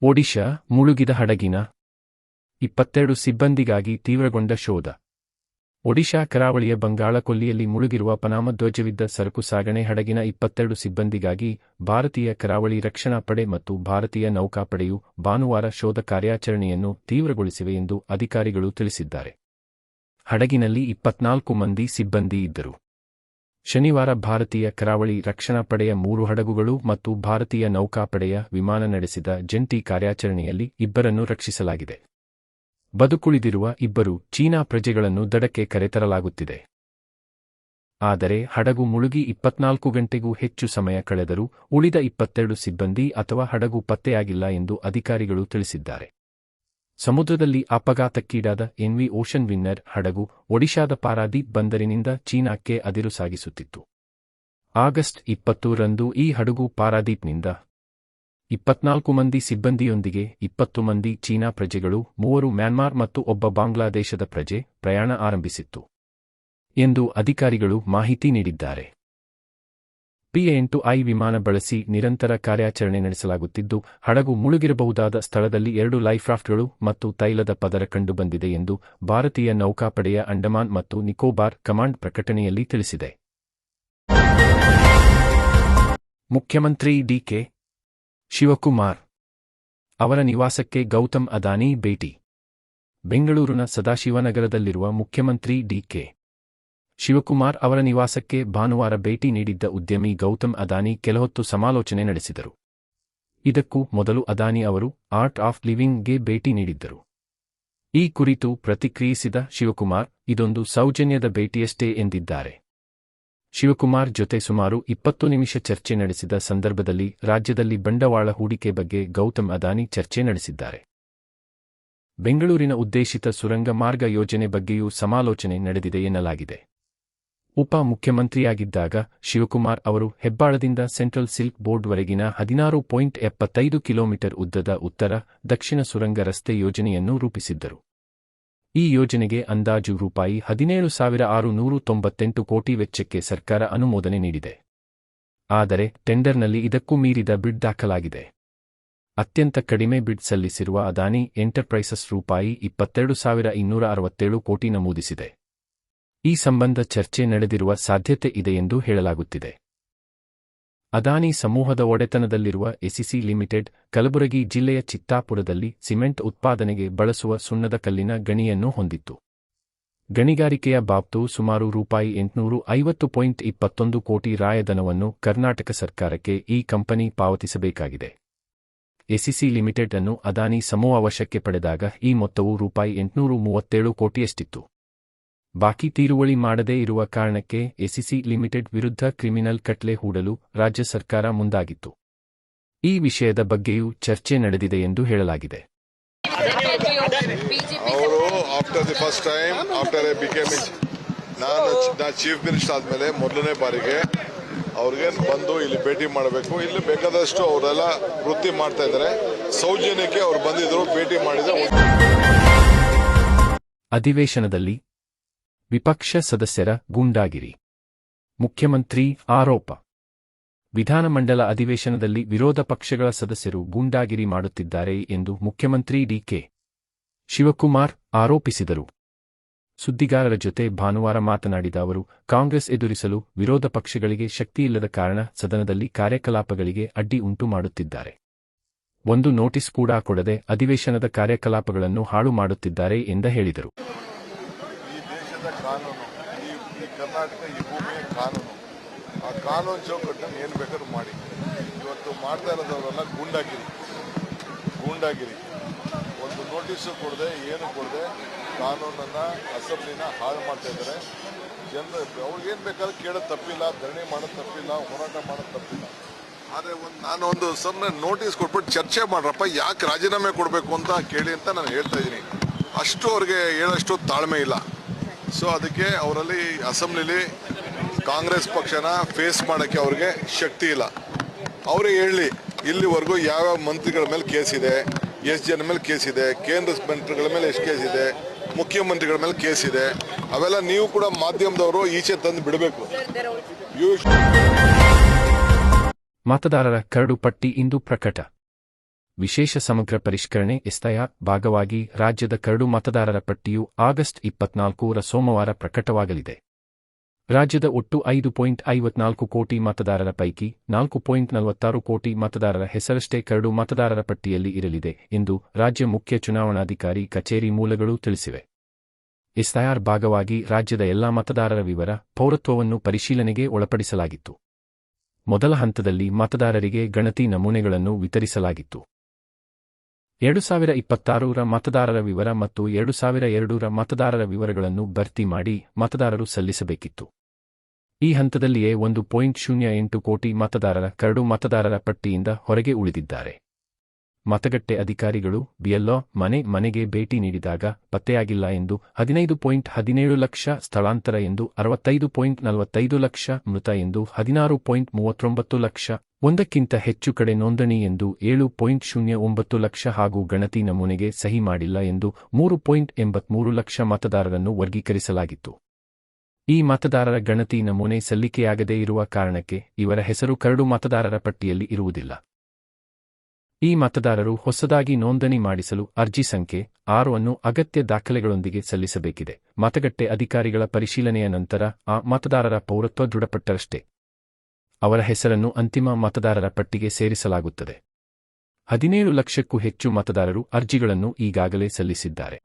ಒಡಿಶಾ ಮುಳುಗಿದ ಹಡಗಿನ 22 ಸಿಬ್ಬಂದಿಗಾಗಿ ತೀವ್ರಗೊಂಡ ಶೋಧ. ಒಡಿಶಾ ಕರಾವಳಿಯ ಬಂಗಾಳಕೊಲ್ಲಿಯಲ್ಲಿ ಮುಳುಗಿರುವ ಪನಾಮ ಧ್ವಜವಿದ್ದ ಸರಕು ಸಾಗಣೆ ಹಡಗಿನ 22 ಸಿಬ್ಬಂದಿಗಾಗಿ ಭಾರತೀಯ ಕರಾವಳಿ ರಕ್ಷಣಾ ಪಡೆ ಮತ್ತು ಭಾರತೀಯ ನೌಕಾಪಡೆಯು ಭಾನುವಾರ ಶೋಧ ಕಾರ್ಯಾಚರಣೆಯನ್ನು ತೀವ್ರಗೊಳಿಸಿವೆ ಎಂದು ಅಧಿಕಾರಿಗಳು ತಿಳಿಸಿದ್ದಾರೆ. ಹಡಗಿನಲ್ಲಿ 24 ಮಂದಿ ಸಿಬ್ಬಂದಿ ಇದ್ದರು. ಶನಿವಾರ ಭಾರತೀಯ ಕರಾವಳಿ ರಕ್ಷಣಾ ಪಡೆಯ 3 ಹಡಗುಗಳು ಮತ್ತು ಭಾರತೀಯ ನೌಕಾಪಡೆಯ ವಿಮಾನ ನಡೆಸಿದ ಜಂಟಿ ಕಾರ್ಯಾಚರಣೆಯಲ್ಲಿ ಇಬ್ಬರನ್ನು ರಕ್ಷಿಸಲಾಗಿದೆ. ಬದುಕುಳಿದಿರುವ ಇಬ್ಬರು ಚೀನಾ ಪ್ರಜೆಗಳನ್ನು ದಡಕ್ಕೆ ಕರೆತರಲಾಗುತ್ತಿದೆ. ಆದರೆ ಹಡಗು ಮುಳುಗಿ 24 ಗಂಟೆಗೂ ಹೆಚ್ಚು ಸಮಯ ಕಳೆದರೂ ಉಳಿದ 22 ಸಿಬ್ಬಂದಿ ಅಥವಾ ಹಡಗು ಪತ್ತೆಯಾಗಿಲ್ಲ ಎಂದು ಅಧಿಕಾರಿಗಳು ತಿಳಿಸಿದ್ದಾರೆ. ಸಮುದ್ರದಲ್ಲಿ ಅಪಘಾತಕ್ಕೀಡಾದ ಎನ್ವಿ ಓಷನ್ ವಿನ್ನರ್ ಹಡಗು ಒಡಿಶಾದ ಪಾರಾದೀಪ್ ಬಂದರಿನಿಂದ ಚೀನಾಕ್ಕೆ ಅದಿರು ಸಾಗಿಸುತ್ತಿತ್ತು. ಆಗಸ್ಟ್ 20 ರಂದು ಈ ಹಡಗು ಪಾರಾದೀಪ್ನಿಂದ 24 ಮಂದಿ ಸಿಬ್ಬಂದಿಯೊಂದಿಗೆ 20 ಮಂದಿ ಚೀನಾ ಪ್ರಜೆಗಳು, 3 ಮ್ಯಾನ್ಮಾರ್ ಮತ್ತು ಒಬ್ಬ ಬಾಂಗ್ಲಾದೇಶದ ಪ್ರಜೆ ಪ್ರಯಾಣ ಆರಂಭಿಸಿತ್ತು ಎಂದು ಅಧಿಕಾರಿಗಳು ಮಾಹಿತಿ ನೀಡಿದ್ದಾರೆ. P-8I ವಿಮಾನ ಬಳಸಿ ನಿರಂತರ ಕಾರ್ಯಾಚರಣೆ ನಡೆಸಲಾಗುತ್ತಿದ್ದು, ಹಡಗು ಮುಳುಗಿರಬಹುದಾದ ಸ್ಥಳದಲ್ಲಿ 2 ಲೈಫ್ ರಾಫ್ಟ್ಗಳು ಮತ್ತು ತೈಲದ ಪದರ ಕಂಡುಬಂದಿದೆ ಎಂದು ಭಾರತೀಯ ನೌಕಾಪಡೆಯ ಅಂಡಮಾನ್ ಮತ್ತು ನಿಕೋಬಾರ್ ಕಮಾಂಡ್ ಪ್ರಕಟಣೆಯಲ್ಲಿ ತಿಳಿಸಿದೆ. ಮುಖ್ಯಮಂತ್ರಿ ಡಿ.ಕೆ. ಶಿವಕುಮಾರ್ ಅವರ ನಿವಾಸಕ್ಕೆ ಗೌತಮ್ ಅದಾನಿ ಭೇಟಿ. ಬೆಂಗಳೂರಿನ ಸದಾಶಿವನಗರದಲ್ಲಿರುವ ಮುಖ್ಯಮಂತ್ರಿ ಡಿ.ಕೆ. ಶಿವಕುಮಾರ್ ಅವರ ನಿವಾಸಕ್ಕೆ ಭಾನುವಾರ ಭೇಟಿ ನೀಡಿದ್ದ ಉದ್ಯಮಿ ಗೌತಮ್ ಅದಾನಿ ಕೆಲಹೊತ್ತು ಸಮಾಲೋಚನೆ ನಡೆಸಿದರು. ಇದಕ್ಕೂ ಮೊದಲು ಅದಾನಿ ಅವರು ಆರ್ಟ್ ಆಫ್ ಲಿವಿಂಗ್ಗೆ ಭೇಟಿ ನೀಡಿದ್ದರು. ಈ ಕುರಿತು ಪ್ರತಿಕ್ರಿಯಿಸಿದ ಶಿವಕುಮಾರ್, ಇದೊಂದು ಸೌಜನ್ಯದ ಭೇಟಿಯಷ್ಟೇ ಎಂದಿದ್ದಾರೆ. ಶಿವಕುಮಾರ್ ಜೊತೆ ಸುಮಾರು 20 ನಿಮಿಷ ಚರ್ಚೆ ನಡೆಸಿದ ಸಂದರ್ಭದಲ್ಲಿ ರಾಜ್ಯದಲ್ಲಿ ಬಂಡವಾಳ ಹೂಡಿಕೆ ಬಗ್ಗೆ ಗೌತಮ್ ಅದಾನಿ ಚರ್ಚೆ ನಡೆಸಿದ್ದಾರೆ. ಬೆಂಗಳೂರಿನ ಉದ್ದೇಶಿತ ಸುರಂಗ ಮಾರ್ಗ ಯೋಜನೆ ಬಗ್ಗೆಯೂ ಸಮಾಲೋಚನೆ ನಡೆದಿದೆ ಎನ್ನಲಾಗಿದೆ. ಉಪ ಮುಖ್ಯಮಂತ್ರಿಯಾಗಿದ್ದಾಗ ಶಿವಕುಮಾರ್ ಅವರು ಹೆಬ್ಬಾಳದಿಂದ ಸೆಂಟ್ರಲ್ ಸಿಲ್ಕ್ ಬೋರ್ಡ್ವರೆಗಿನ 16.75 ಕಿಲೋಮೀಟರ್ ಉದ್ದದ ಉತ್ತರ ದಕ್ಷಿಣ ಸುರಂಗ ರಸ್ತೆ ಯೋಜನೆಯನ್ನು ರೂಪಿಸಿದ್ದರು. ಈ ಯೋಜನೆಗೆ ಅಂದಾಜು ರೂಪಾಯಿ 17,698 ಕೋಟಿ ವೆಚ್ಚಕ್ಕೆ ಸರ್ಕಾರ ಅನುಮೋದನೆ ನೀಡಿದೆ. ಆದರೆ ಟೆಂಡರ್ನಲ್ಲಿ ಇದಕ್ಕೂ ಮೀರಿದ ಬಿಡ್ ದಾಖಲಾಗಿದೆ. ಅತ್ಯಂತ ಕಡಿಮೆ ಬಿಡ್ ಸಲ್ಲಿಸಿರುವ ಅದಾನಿ ಎಂಟರ್ಪ್ರೈಸಸ್ ರೂಪಾಯಿ 22,267 ಕೋಟಿ ನಮೂದಿಸಿದೆ. ಈ ಸಂಬಂಧ ಚರ್ಚೆ ನಡೆದಿರುವ ಸಾಧ್ಯತೆ ಇದೆ ಎಂದು ಹೇಳಲಾಗುತ್ತಿದೆ. ಅದಾನಿ ಸಮೂಹದ ಒಡೆತನದಲ್ಲಿರುವ ಎಸಿಸಿ ಲಿಮಿಟೆಡ್ ಕಲಬುರಗಿ ಜಿಲ್ಲೆಯ ಚಿತ್ತಾಪುರದಲ್ಲಿ ಸಿಮೆಂಟ್ ಉತ್ಪಾದನೆಗೆ ಬಳಸುವ ಸುಣ್ಣದ ಕಲ್ಲಿನ ಗಣಿಯನ್ನು ಹೊಂದಿತ್ತು. ಗಣಿಗಾರಿಕೆಯ ಬಾಬ್ತು ಸುಮಾರು ರೂಪಾಯಿ 850.21 ಕೋಟಿ ರಾಯಧನವನ್ನು ಕರ್ನಾಟಕ ಸರ್ಕಾರಕ್ಕೆ ಈ ಕಂಪನಿ ಪಾವತಿಸಬೇಕಾಗಿದೆ. ಎಸಿಸಿ ಲಿಮಿಟೆಡ್ ಅನ್ನು ಅದಾನಿ ಸಮೂಹ ವಶಕ್ಕೆ ಪಡೆದಾಗ ಈ ಮೊತ್ತವು ರೂಪಾಯಿ 837 ಕೋಟಿಯಷ್ಟಿತ್ತು. ಬಾಕಿ ತೀರುವಳಿ ಮಾಡದೇ ಇರುವ ಕಾರಣಕ್ಕೆ ಎಸಿಸಿ ಲಿಮಿಟೆಡ್ ವಿರುದ್ಧ ಕ್ರಿಮಿನಲ್ ಕಟ್ಲೆ ಹೂಡಲು ರಾಜ್ಯ ಸರ್ಕಾರ ಮುಂದಾಗಿತ್ತು. ಈ ವಿಷಯದ ಬಗ್ಗೆಯೂ ಚರ್ಚೆ ನಡೆದಿದೆ ಎಂದು ಹೇಳಲಾಗಿದೆ. ನಾನು ಚೀಫ್ ಮಿನಿಸ್ಟರ್ ಆದ್ಮೇಲೆ ಮೊದಲನೇ ಬಾರಿಗೆ ಅವ್ರಿಗೆ ಬಂದು ಇಲ್ಲಿ ಭೇಟಿ ಮಾಡಬೇಕು. ಇಲ್ಲಿ ಬೇಕಾದಷ್ಟು ಅವರೆಲ್ಲ ವೃತ್ತಿ ಮಾಡ್ತಾ ಇದ್ದಾರೆ. ಸೌಜನ್ಯಕ್ಕೆ ಅವ್ರು ಬಂದಿದ್ರು, ಭೇಟಿ ಮಾಡಿದ್ರು. ಅಧಿವೇಶನದಲ್ಲಿ ವಿಪಕ್ಷ ಸದಸ್ಯರ ಗೂಂಡಾಗಿರಿ, ಮುಖ್ಯಮಂತ್ರಿ ಆರೋಪ. ವಿಧಾನಮಂಡಲ ಅಧಿವೇಶನದಲ್ಲಿ ವಿರೋಧ ಪಕ್ಷಗಳ ಸದಸ್ಯರು ಗೂಂಡಾಗಿರಿ ಮಾಡುತ್ತಿದ್ದಾರೆ ಎಂದು ಮುಖ್ಯಮಂತ್ರಿ ಡಿ.ಕೆ. ಶಿವಕುಮಾರ್ ಆರೋಪಿಸಿದರು. ಸುದ್ದಿಗಾರರ ಜೊತೆ ಭಾನುವಾರ ಮಾತನಾಡಿದ ಅವರು, ಕಾಂಗ್ರೆಸ್ ಎದುರಿಸಲು ವಿರೋಧ ಪಕ್ಷಗಳಿಗೆ ಶಕ್ತಿಯಿಲ್ಲದ ಕಾರಣ ಸದನದಲ್ಲಿ ಕಾರ್ಯಕಲಾಪಗಳಿಗೆ ಅಡ್ಡಿ ಉಂಟು ಮಾಡುತ್ತಿದ್ದಾರೆ. ಒಂದು ನೋಟಿಸ್ ಕೂಡ ಕೊಡದೆ ಅಧಿವೇಶನದ ಕಾರ್ಯಕಲಾಪಗಳನ್ನು ಹಾಳು ಮಾಡುತ್ತಿದ್ದಾರೆ ಎಂದು ಹೇಳಿದರು. ಕಾನೂನು, ಈ ಕರ್ನಾಟಕ ಈ ಭೂಮಿಯ ಕಾನೂನು, ಆ ಕಾನೂನು ಚೌಕಟ್ಟನ್ನು ಏನು ಬೇಕಾದ್ರೂ ಮಾಡಿ. ಇವತ್ತು ಮಾಡ್ತಾ ಇರೋದವರೆಲ್ಲ ಗೂಂಡಾಗಿರಿ. ಒಂದು ನೋಟಿಸು ಕೊಡದೆ ಏನು ಕೊಡದೆ ಕಾನೂನನ್ನು ಅಸೆಂಬ್ಲಿನ ಹಾಳು ಮಾಡ್ತಾ ಇದ್ದಾರೆ. ಜನರು ಅವ್ರಿಗೇನು ಬೇಕಾದ್ರೂ ಕೇಳೋದು ತಪ್ಪಿಲ್ಲ, ಧರಣಿ ಮಾಡೋದು ತಪ್ಪಿಲ್ಲ, ಹೋರಾಟ ಮಾಡೋದು ತಪ್ಪಿಲ್ಲ. ಆದರೆ ನಾನೊಂದು ಸುಮ್ಮನೆ ನೋಟಿಸ್ ಕೊಟ್ಬಿಟ್ಟು ಚರ್ಚೆ ಮಾಡ್ರಪ್ಪ, ಯಾಕೆ ರಾಜೀನಾಮೆ ಕೊಡಬೇಕು ಅಂತ ಕೇಳಿ ಅಂತ ನಾನು ಹೇಳ್ತಾ ಇದ್ದೀನಿ. ಅಷ್ಟು ಅವ್ರಿಗೆ ಹೇಳೋಷ್ಟು ತಾಳ್ಮೆ ಇಲ್ಲ. ಸೊ ಅದಕ್ಕೆ ಅವರಲ್ಲಿ ಅಸೆಂಬ್ಲಿಲಿ ಕಾಂಗ್ರೆಸ್ ಪಕ್ಷನ ಫೇಸ್ ಮಾಡೋಕ್ಕೆ ಅವ್ರಿಗೆ ಶಕ್ತಿ ಇಲ್ಲ. ಅವರೇ ಹೇಳಲಿ, ಇಲ್ಲಿವರೆಗೂ ಯಾವ್ಯಾವ ಮಂತ್ರಿಗಳ ಮೇಲೆ ಕೇಸಿದೆ, ಎಷ್ಟು ಜನ ಮೇಲೆ ಕೇಸಿದೆ, ಕೇಂದ್ರ ಮಂತ್ರಿಗಳ ಮೇಲೆ ಎಷ್ಟು ಕೇಸಿದೆ, ಮುಖ್ಯಮಂತ್ರಿಗಳ ಮೇಲೆ ಕೇಸಿದೆ, ಅವೆಲ್ಲ ನೀವು ಕೂಡ ಮಾಧ್ಯಮದವರು ಈಚೆ ತಂದು ಬಿಡಬೇಕು. ಮತದಾರರ ಕರಡು ಪಟ್ಟಿ ಇಂದು ಪ್ರಕಟ. ವಿಶೇಷ ಸಮಗ್ರ ಪರಿಷ್ಕರಣೆ ಎಸ್ಐಆರ್ ಭಾಗವಾಗಿ ರಾಜ್ಯದ ಕರಡು ಮತದಾರರ ಪಟ್ಟಿಯು ಆಗಸ್ಟ್ 24ರ ಸೋಮವಾರ ಪ್ರಕಟವಾಗಲಿದೆ. ರಾಜ್ಯದ ಒಟ್ಟು 5.54 ಕೋಟಿ ಮತದಾರರ ಪೈಕಿ 4.46 ಕೋಟಿ ಮತದಾರರ ಹೆಸರಷ್ಟೇ ಕರಡು ಮತದಾರರ ಪಟ್ಟಿಯಲ್ಲಿ ಇರಲಿದೆ ಎಂದು ರಾಜ್ಯ ಮುಖ್ಯ ಚುನಾವಣಾಧಿಕಾರಿ ಕಚೇರಿ ಮೂಲಗಳು ತಿಳಿಸಿವೆ. ಎಸ್ಐಆರ್ ಭಾಗವಾಗಿ ರಾಜ್ಯದ ಎಲ್ಲಾ ಮತದಾರರ ವಿವರ, ಪೌರತ್ವವನ್ನು ಪರಿಶೀಲನೆಗೆ ಒಳಪಡಿಸಲಾಗಿತ್ತು. ಮೊದಲ ಹಂತದಲ್ಲಿ ಮತದಾರರಿಗೆ ಗಣತಿ ನಮೂನೆಗಳನ್ನು ವಿತರಿಸಲಾಗಿತ್ತು. 2026ರ ಮತದಾರರ ವಿವರ ಮತ್ತು 2002ರ ಮತದಾರರ ವಿವರಗಳನ್ನು ಭರ್ತಿ ಮಾಡಿ ಮತದಾರರು ಸಲ್ಲಿಸಬೇಕಿತ್ತು. ಈ ಹಂತದಲ್ಲಿಯೇ 1.08 ಕೋಟಿ ಮತದಾರರ ಕರಡು ಮತದಾರರ ಪಟ್ಟಿಯಿಂದ ಹೊರಗೆ ಉಳಿದಿದ್ದಾರೆ. ಮತಗಟ್ಟೆ ಅಧಿಕಾರಿಗಳು ಬಿಎಲ್ಒ ಮನೆಗೆ ಭೇಟಿ ನೀಡಿದಾಗ ಪತ್ತೆಯಾಗಿಲ್ಲ ಎಂದು 15.17 ಲಕ್ಷ ಸ್ಥಳಾಂತರ ಎಂದು 65.45 ಲಕ್ಷ ಮೃತ ಎಂದು 16.39 ಲಕ್ಷ ಒಂದಕ್ಕಿಂತ ಹೆಚ್ಚು ಕಡೆ ನೋಂದಣಿ ಎಂದು 7.09 ಲಕ್ಷ ಹಾಗೂ ಗಣತಿ ನಮೂನೆಗೆ ಸಹಿ ಮಾಡಿಲ್ಲ ಎಂದು 3.83 ಲಕ್ಷ ಮತದಾರರನ್ನು ವರ್ಗೀಕರಿಸಲಾಗಿತ್ತು. ಈ ಮತದಾರರ ಗಣತಿ ನಮೂನೆ ಸಲ್ಲಿಕೆಯಾಗದೇ ಇರುವ ಕಾರಣಕ್ಕೆ ಇವರ ಹೆಸರು ಕರಡು ಮತದಾರರ ಪಟ್ಟಿಯಲ್ಲಿ ಇರುವುದಿಲ್ಲ. ಈ ಮತದಾರರು ಹೊಸದಾಗಿ ನೋಂದಣಿ ಮಾಡಿಸಲು ಅರ್ಜಿ ಸಂಖ್ಯೆ 6 ಅನ್ನು ಅಗತ್ಯ ದಾಖಲೆಗಳೊಂದಿಗೆ ಸಲ್ಲಿಸಬೇಕಿದೆ. ಮತಗಟ್ಟೆ ಅಧಿಕಾರಿಗಳ ಪರಿಶೀಲನೆಯ ನಂತರ ಆ ಮತದಾರರ ಪೌರತ್ವ ದೃಢಪಟ್ಟರಷ್ಟೇ ಅವರ ಹೆಸರನ್ನು ಅಂತಿಮ ಮತದಾರರ ಪಟ್ಟಿಗೆ ಸೇರಿಸಲಾಗುತ್ತದೆ. 17 ಲಕ್ಷಕ್ಕೂ ಹೆಚ್ಚು ಮತದಾರರು ಅರ್ಜಿಗಳನ್ನು ಈಗಾಗಲೇ ಸಲ್ಲಿಸಿದ್ದಾರೆ.